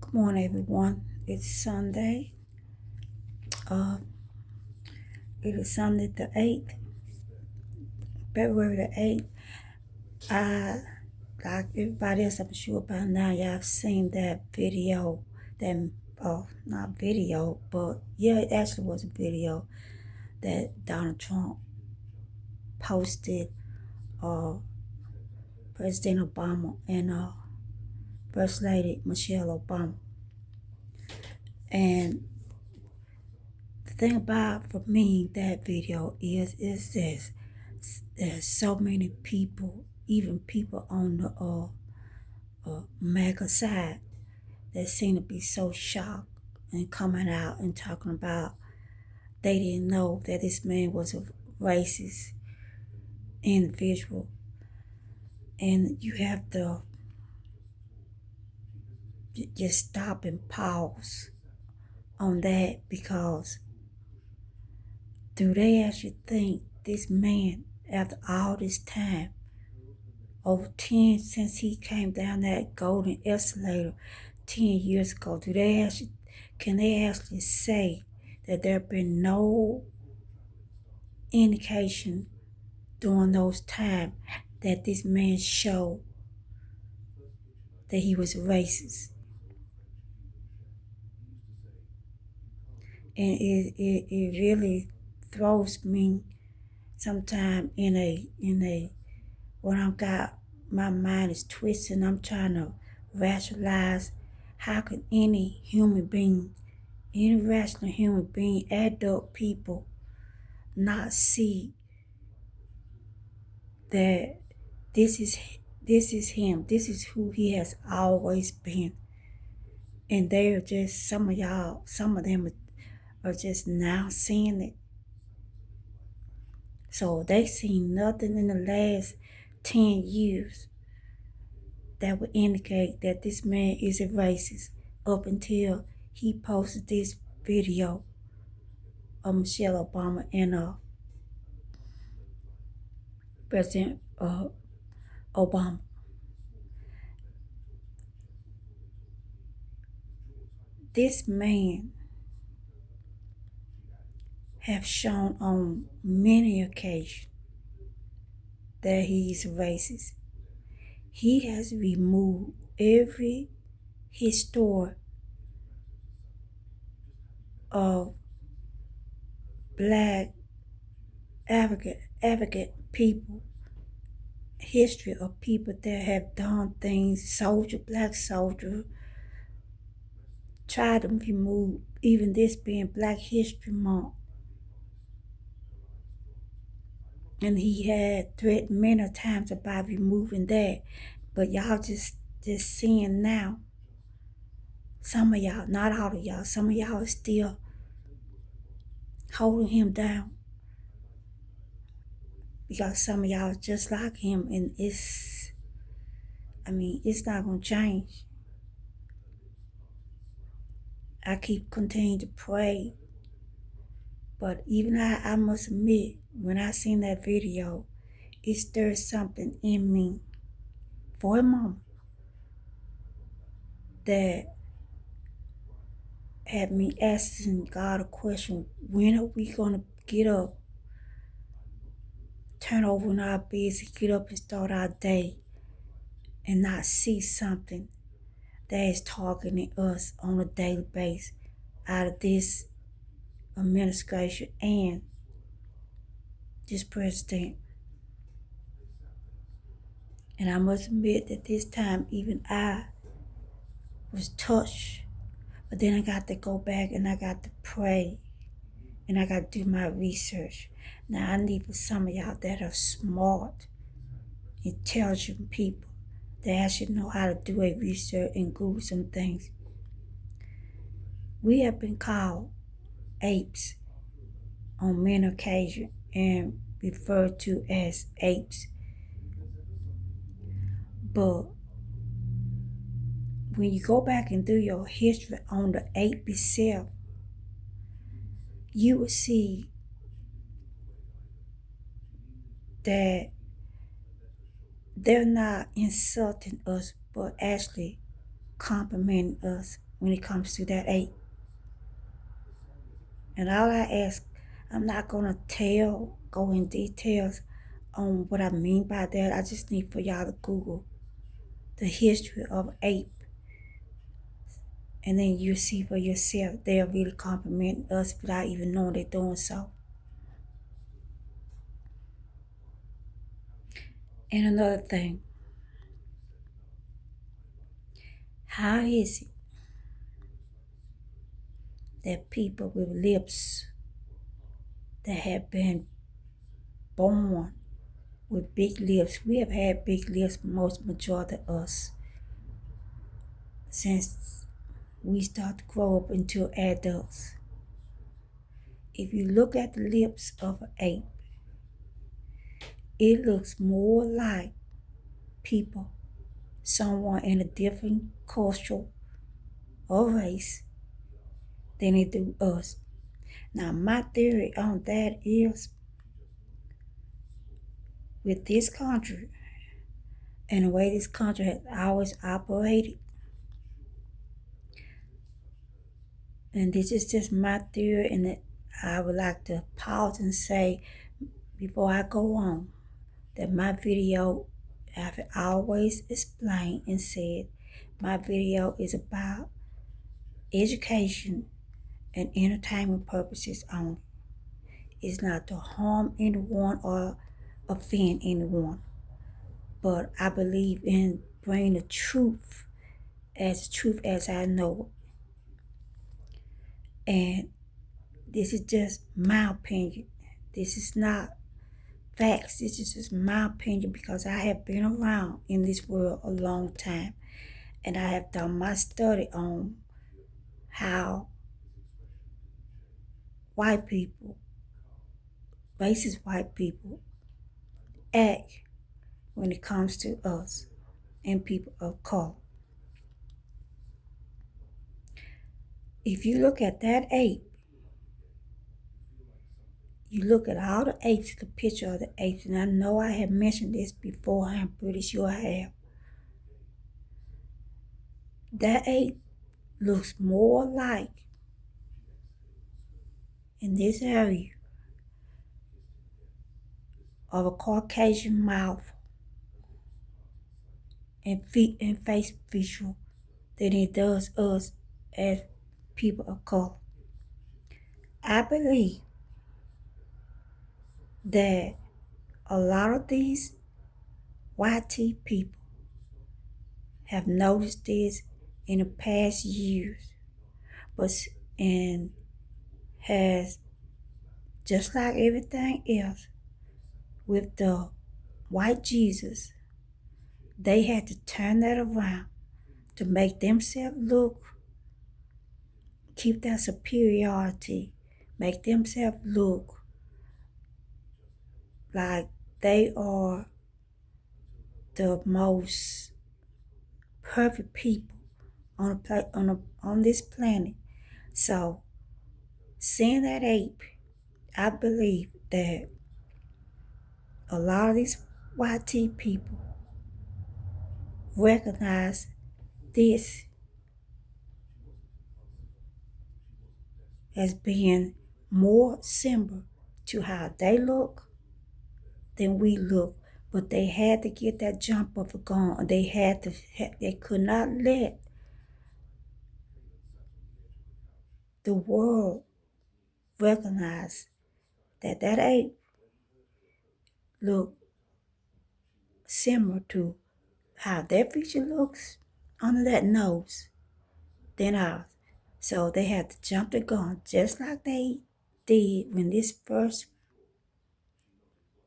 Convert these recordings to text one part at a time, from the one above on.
Good morning, everyone. It's Sunday. It is Sunday the 8th, February the 8th. Like everybody else, I'm sure by now y'all have seen that video, not video, but yeah, it actually was a video that Donald Trump posted, President Obama and First Lady Michelle Obama. And the thing about, for me, that video is this. There's so many people, even people on the MAGA side, that seem to be so shocked and coming out and talking about they didn't know that this man was a racist individual. And you have to just stop and pause on that, because do they actually think this man, after all this time, over 10 since he came down that golden escalator 10 years ago, can they actually say that there have been no indication during those times that this man showed that he was racist? And it really throws me sometimes in a when I've got my mind is twisted and I'm trying to rationalize how can any rational human being, adult people, not see that this is him, this is who he has always been. And they are just, some of them are just now seeing it. So they seen nothing in the last 10 years that would indicate that this man is a racist, up until he posted this video of Michelle Obama and President Obama. This man have shown on many occasions that he's racist. He has removed every history of black advocate people, history of people that have done things, black soldier, tried to remove, even this being Black History Month. And he had threatened many times about removing that. But y'all just seeing now, some of y'all, not all of y'all, some of y'all are still holding him down, because some of y'all are just like him, and it's not going to change. I keep continuing to pray, but even I must admit, when I seen that video, it stirred something in me for a moment that had me asking God a question: when are we going to get up, turn over in our beds, and get up and start our day, and not see something that is targeting us on a daily basis out of this administration and this president? And I must admit that this time even I was touched. But then I got to go back and I got to pray and I got to do my research. Now I need for some of y'all that are smart, intelligent people that actually know how to do a research and Google some things. We have been called apes on many occasions and referred to as apes. But when you go back and do your history on the ape itself, you will see that they're not insulting us, but actually complimenting us when it comes to that ape. And all I ask, I'm not going to go in details on what I mean by that. I just need for y'all to Google the history of ape. And then you see for yourself, they're really complimenting us without even knowing they're doing so. And another thing, how is it that people with lips that have been born with big lips, we have had big lips, most majority of us, since we start to grow up into adults. If you look at the lips of an ape, it looks more like people, someone in a different cultural or race than it do us. Now, my theory on that is with this country and the way this country has always operated, and this is just my theory, and that I would like to pause and say before I go on that my video, I've always explained and said, my video is about education and entertainment purposes only. It's not to harm anyone or offend anyone. But I believe in bringing the truth as I know it. And this is just my opinion. This is not facts. This is just my opinion because I have been around in this world a long time. And I have done my study on how white people, racist white people, act when it comes to us and people of color. If you look at that ape, you look at all the apes, the picture of the apes, and I know I have mentioned this before, I'm pretty sure I have. That ape looks more like, in this area, of a Caucasian mouth and feet and face feature than it does us as people of color. I believe that a lot of these YT people have noticed this in the past years, but and has, just like everything else with the white Jesus, they had to turn that around to make themselves look, keep that superiority, make themselves look like they are the most perfect people on this planet. So, seeing that ape, I believe that a lot of these YT people recognize this as being more similar to how they look than we look. But they had to get that jump of a gun. They could not let the world recognize that that ape look similar to how their feature looks under that nose than ours. So they had to jump the gun just like they did when this first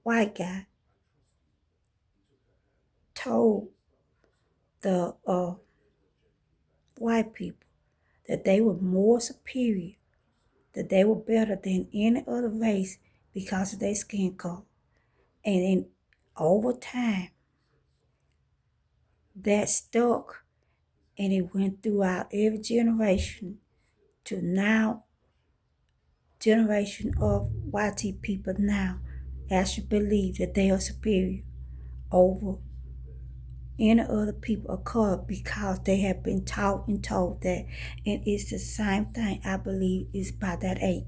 white guy told the white people that they were more superior, that they were better than any other race because of their skin color. And then over time, that stuck and it went throughout every generation to now, generation of YT people now actually believe that they are superior over any other people of color because they have been taught and told that. And it's the same thing, I believe, is by that ape.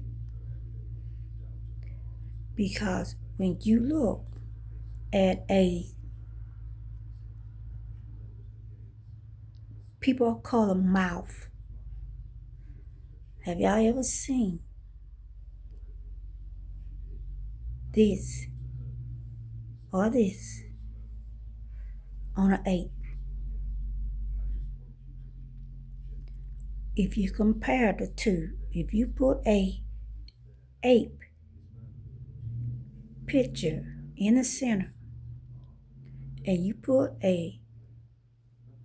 Because when you look at a people of color mouth, have y'all ever seen this or this on an ape? If you compare the two, if you put a ape picture in the center and you put a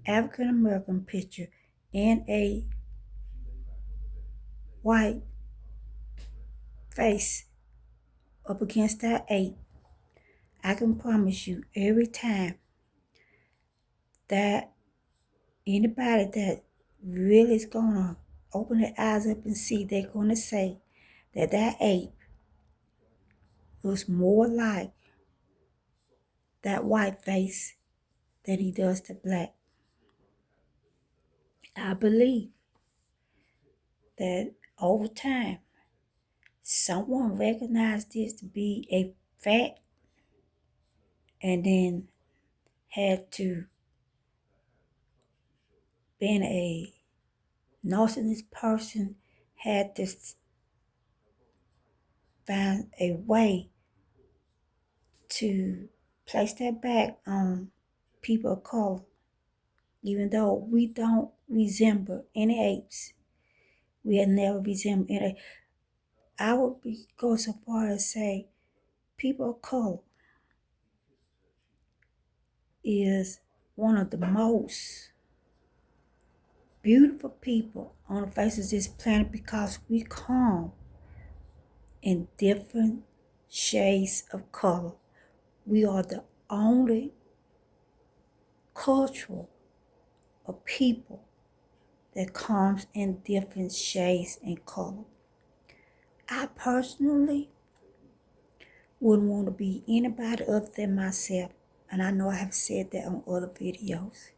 African American picture and a white face up against that ape, I can promise you every time that anybody that really is gonna open their eyes up and see, they're gonna say that that ape looks more like that white face than he does the black. I believe that over time, someone recognized this to be a fact and then had to, being a narcissist person, had to find a way to place that back on people of color. Even though we don't resemble any apes, we have never resembled any. I would go so far as say people of color is one of the most beautiful people on the face of this planet because we come in different shades of color. We are the only culture of people that comes in different shades and color. I personally wouldn't want to be anybody other than myself, and I know I have said that on other videos,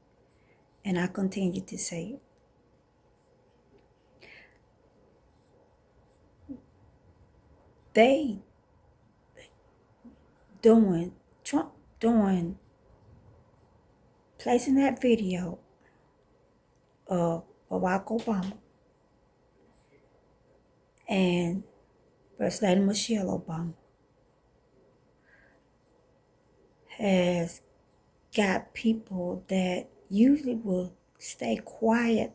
and I continue to say it. They Trump doing, placing that video of Barack Obama and First Lady Michelle Obama has got people that usually will stay quiet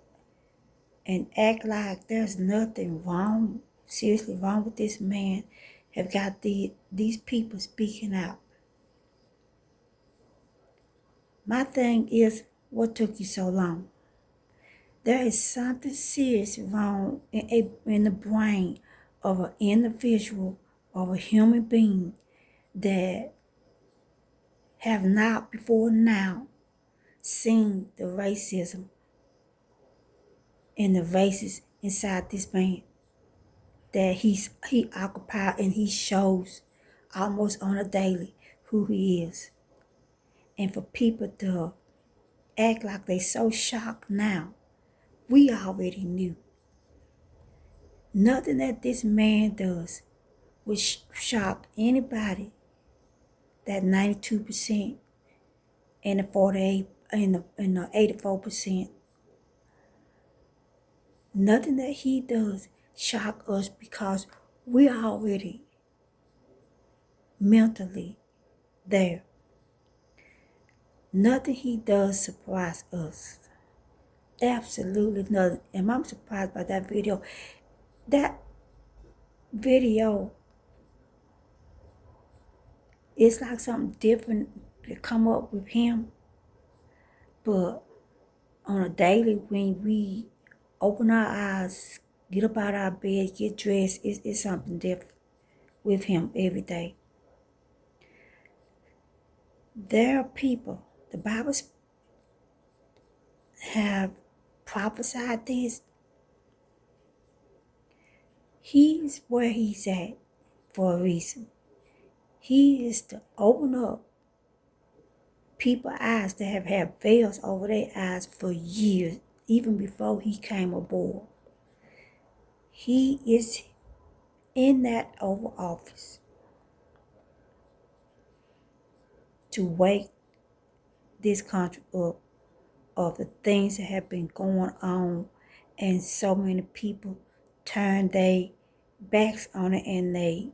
and act like there's nothing wrong, seriously wrong with this man, have got these people speaking out. My thing is, what took you so long? There is something serious wrong in the brain of an individual, of a human being that have not before now seen the racism and the races inside this man that he occupied, and he shows almost on a daily who he is. And for people to act like they so shocked now, we already knew. Nothing that this man does would shock anybody that 92% and the 48 and the 84%. Nothing that he does shock us because we're already mentally there. Nothing he does surprise us. Absolutely nothing. And I'm surprised by that video. That video is like something different to come up with him. But on a daily, when we open our eyes, get up out of our bed, get dressed, it's something different with him every day. There are people, the Bible have prophesied this. He's where he's at for a reason. He is to open up People eyes that have had veils over their eyes for years, even before he came aboard. He is in that Oval Office to wake this country up of the things that have been going on, and so many people turn their backs on it and they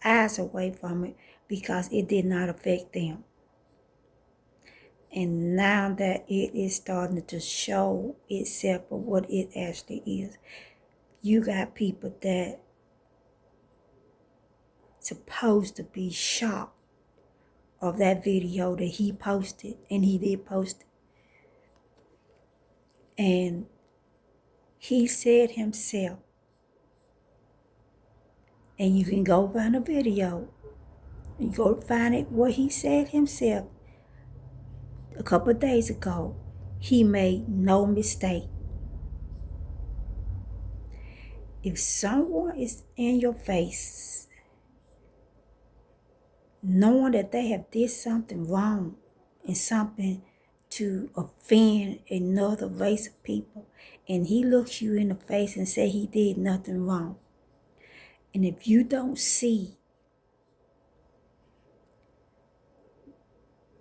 eyes away from it because it did not affect them. And now that it is starting to show itself for what it actually is, you got people that supposed to be shocked of that video that he posted, and he did post it. And he said himself, and you can go find a video, you go find it where he said himself a couple of days ago, he made no mistake. If someone is in your face, knowing that they have did something wrong and something to offend another race of people, and he looks you in the face and say he did nothing wrong, and if you don't see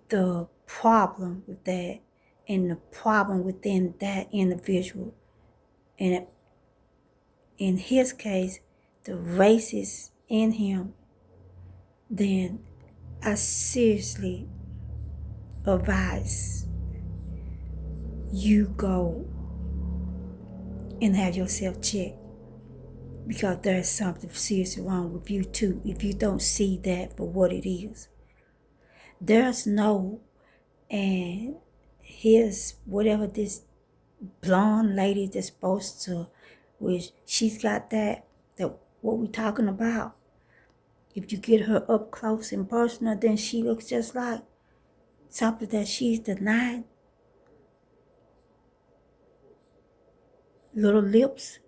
the problem with that and the problem within that individual, and in his case, the racist in him, then I seriously advise you go and have yourself checked, because there is something seriously wrong with you too if you don't see that for what it is. There's no, and here's whatever this blonde lady that's supposed to, which she's got that what we talking about. If you get her up close and personal, then she looks just like something that she's denied. Little lips.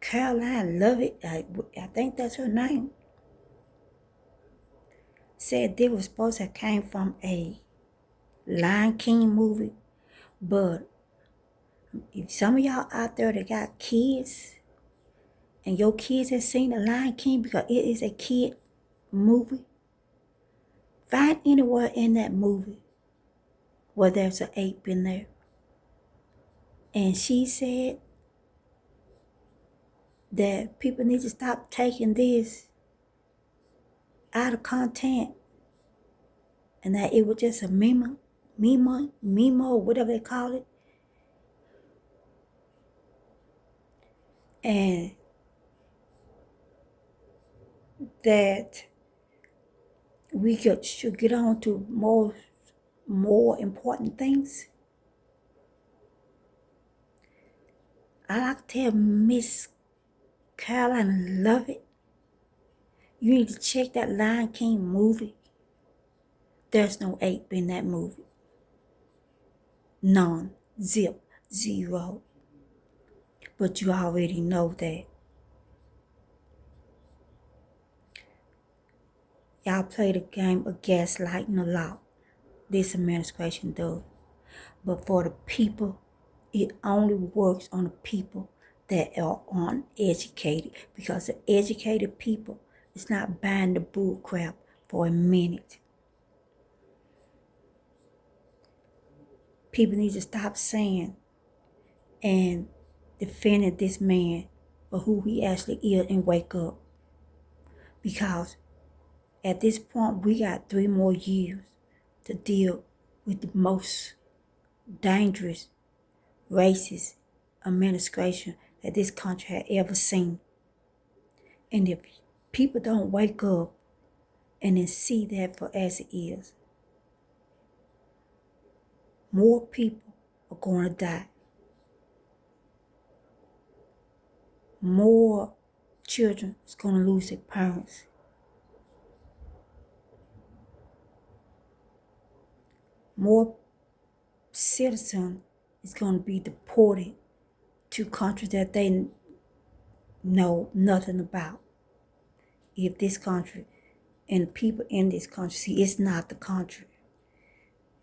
Caroline Lovett, I think that's her name, said they was supposed to have came from a Lion King movie. But if some of y'all out there that got kids and your kids have seen the Lion King, because it is a kid movie, find anywhere in that movie where there's an ape in there. And she said that people need to stop taking this out of content, and that it was just a memo, whatever they call it. And that we should get on to more important things. I like to tell Miss Caroline Lovett, you need to check that Lion King movie. There's no ape in that movie. None. Zip. Zero. But you already know that. Y'all play the game of gaslighting a lot. This administration does. But for the people, it only works on the people that are uneducated. Because the educated people is not buying the bull crap for a minute. People need to stop saying and defending this man for who he actually is and wake up. Because at this point, we got 3 more years to deal with the most dangerous, racist administration that this country had ever seen. And if people don't wake up and then see that for as it is, more people are going to die. More children is going to lose their parents. More citizens is going to be deported to countries that they know nothing about. if this country and the people in this country, see, it's not the country.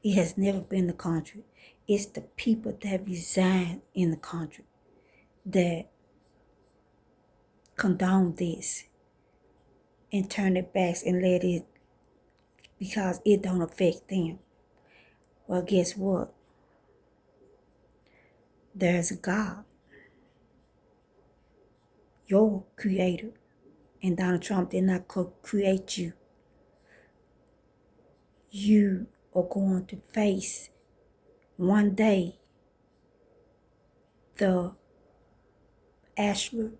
It has never been the country. It's the people that reside in the country that condone this and turn their backs and let it, because it don't affect them. Well, guess what? There's a God, your creator, and Donald Trump did not create you. You are going to face one day the actual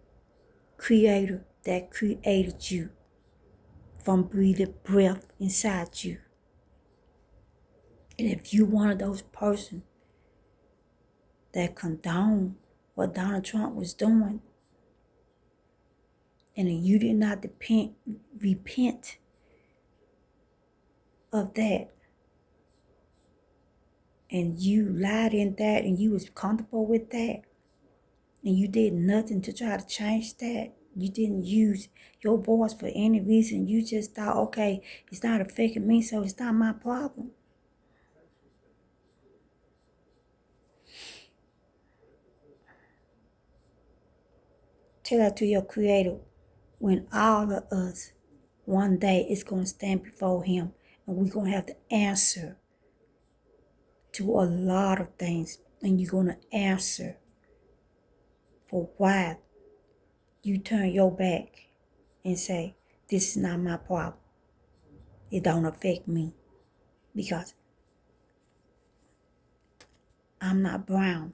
creator that created you from breathing breath inside you. And if you one of those persons that condone what Donald Trump was doing, and you did not repent of that, and you lied in that, and you was comfortable with that, and you did nothing to try to change that, you didn't use your voice for any reason, you just thought, okay, it's not affecting me, so it's not my problem. Tell that to your creator, when all of us one day is going to stand before him, and we're going to have to answer to a lot of things, and you're going to answer for why you turn your back and say, this is not my problem. It don't affect me because I'm not brown.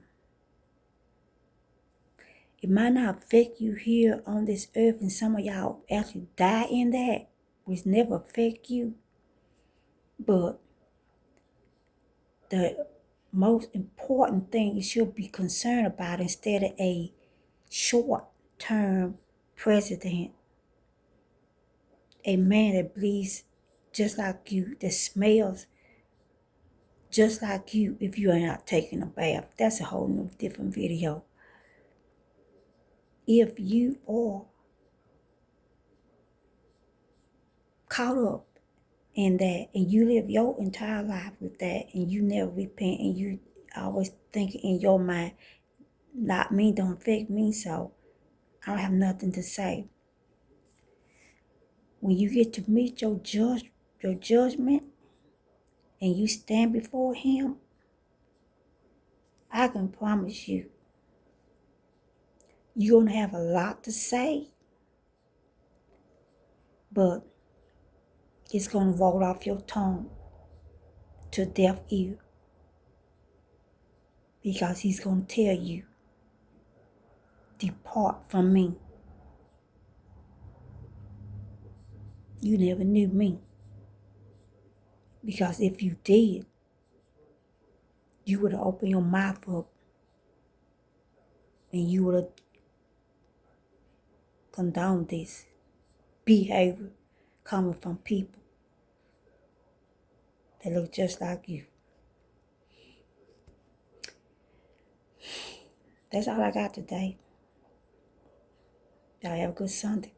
It might not affect you here on this earth, and some of y'all actually die in that, which never affect you. But the most important thing you should be concerned about, instead of a short-term president, a man that bleeds just like you, that smells just like you if you are not taking a bath. That's a whole new different video. If you are caught up in that and you live your entire life with that and you never repent and you always thinking in your mind, not me, don't affect me, so I don't have nothing to say. When you get to meet your judgment and you stand before him, I can promise you, you're going to have a lot to say, but it's going to roll off your tongue to deaf ear, because he's going to tell you, depart from me. You never knew me. Because if you did, you would have opened your mouth up and you would have condoned this behavior coming from people that look just like you. That's all I got today. Y'all have a good Sunday.